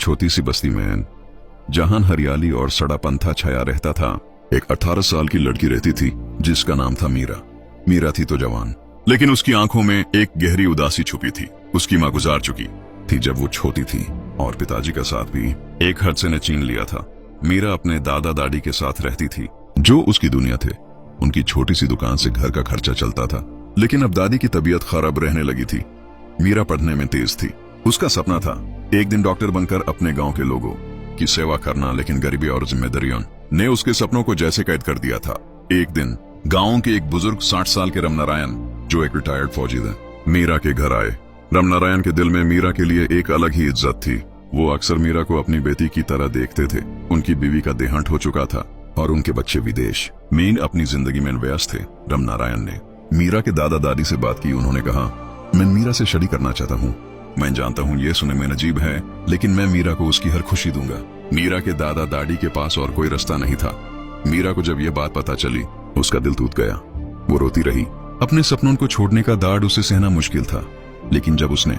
छोटी सी बस्ती में जहां हरियाली और सड़ापन था छाया रहता था, एक 18 साल की लड़की रहती थी जिसका नाम था मीरा। मीरा थी तो जवान, लेकिन उसकी आंखों में एक गहरी उदासी छुपी थी। उसकी मां गुजार चुकी थी जब वो छोटी थी और पिताजी का साथ भी एक हादसे ने छीन लिया था। मीरा अपने दादा दादी के साथ रहती थी जो उसकी दुनिया थे। उनकी छोटी सी दुकान से घर का खर्चा चलता था, लेकिन अब दादी की तबीयत खराब रहने लगी थी। मीरा पढ़ने में तेज थी। उसका सपना था एक दिन डॉक्टर बनकर अपने गांव के लोगों की सेवा करना, लेकिन गरीबी और जिम्मेदारियों ने उसके सपनों को जैसे कैद कर दिया था। एक दिन गांव के एक बुजुर्ग 60 साल के रामनारायण, जो एक रिटायर्ड फौजी थे, मीरा के घर आए। रामनारायण के दिल में मीरा के लिए एक अलग ही इज्जत थी। वो अक्सर मीरा को अपनी बेटी की तरह देखते थे। उनकी बीवी का देहांत हो चुका था और उनके बच्चे विदेश में अपनी जिंदगी में व्यस्त थे। रामनारायण ने मीरा के दादा दादी से बात की। उन्होंने कहा, मैं मीरा से शादी करना चाहता हूँ। मैं जानता हूँ ये सुनने में अजीब है, लेकिन मैं मीरा को उसकी हर खुशी दूंगा। मीरा के दादा दादी के पास और कोई रास्ता नहीं था। मीरा को जब ये बात पता चली, उसका दिल टूट गया। वो रोती रही। अपने सपनों को छोड़ने का दार्द उसे सहना मुश्किल था, लेकिन जब उसने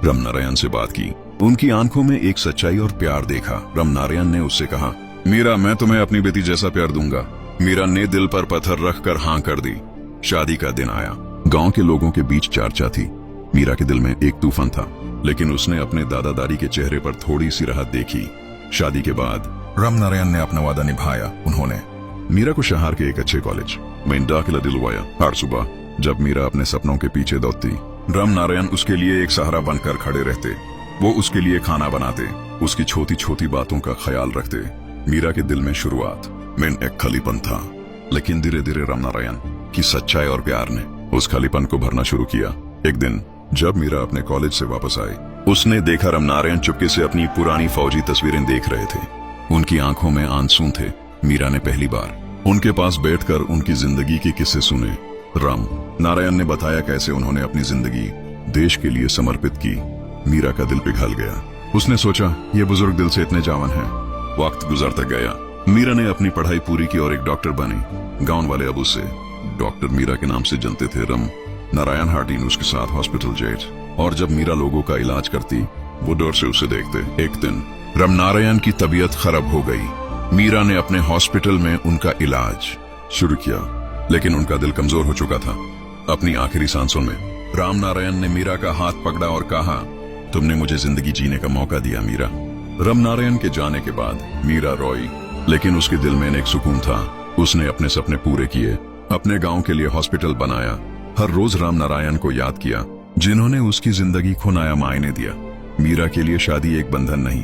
रामनारायण से बात की, उनकी आंखों में एक सच्चाई और प्यार देखा। रामनारायण ने उससे कहा, मीरा, मैं तुम्हें अपनी बेटी जैसा प्यार दूंगा। मीरा ने दिल पर पत्थर रखकर हाँ कर दी। शादी का दिन आया। गांव के लोगों के बीच चर्चा थी। मीरा के दिल में एक तूफान था, लेकिन उसने अपने दादा दादी के चेहरे पर थोड़ी सी राहत देखी। शादी के बाद रामनारायण ने अपना वादा निभाया। उन्होंने मीरा को शहर के एक अच्छे कॉलेज में दाखिला दिलवाया। हर सुबह जब मीरा अपने सपनों के पीछे दौड़ती, रामनारायण उसके लिए एक सहारा बनकर खड़े रहते। वो उसके लिए खाना बनाते, उसकी छोटी छोटी बातों का ख्याल रखते। मीरा के दिल में शुरुआत में एक खालीपन था, लेकिन धीरे धीरे रामनारायण की सच्चाई और प्यार ने उस खालीपन को भरना शुरू किया। एक दिन जब मीरा अपने कॉलेज से वापस आई, उसने देखा रामनारायण चुपके से अपनी पुरानी फौजी तस्वीरें देख रहे थे। उनकी आंखों में आंसू थे। मीरा ने पहली बार उनके पास बैठकर उनकी जिंदगी के किस्से सुने। रामनारायण ने बताया कैसे उन्होंने अपनी जिंदगी देश के लिए समर्पित की। मीरा का दिल पिघल गया। उसने सोचा, ये बुजुर्ग दिल से इतने जावन हैं। वक्त गुजरता गया। मीरा ने अपनी पढ़ाई पूरी की और एक डॉक्टर बनी। गांव वाले अब उसे डॉक्टर मीरा के नाम से जानते थे। नारायण हार्टिन उसके साथ हॉस्पिटल जेट, और जब मीरा लोगों का इलाज करती, वो डर से उसे देखते। एक दिन रामनारायण की तबीयत खराब हो गई। मीरा ने अपने हॉस्पिटल में उनका इलाज शुरू किया, लेकिन उनका दिल कमजोर हो चुका था। अपनी आखिरी सांसों में रामनारायण ने मीरा का हाथ पकड़ा और कहा, तुमने मुझे जिंदगी जीने का मौका दिया मीरा। रामनारायण के जाने के बाद मीरा रोई, लेकिन उसके दिल में एक सुकून था। उसने अपने सपने पूरे किए, अपने गांव के लिए हॉस्पिटल बनाया। हर रोज रामनारायण को याद किया, जिन्होंने उसकी जिंदगी को नया मायने दिया। मीरा के लिए शादी एक बंधन नहीं,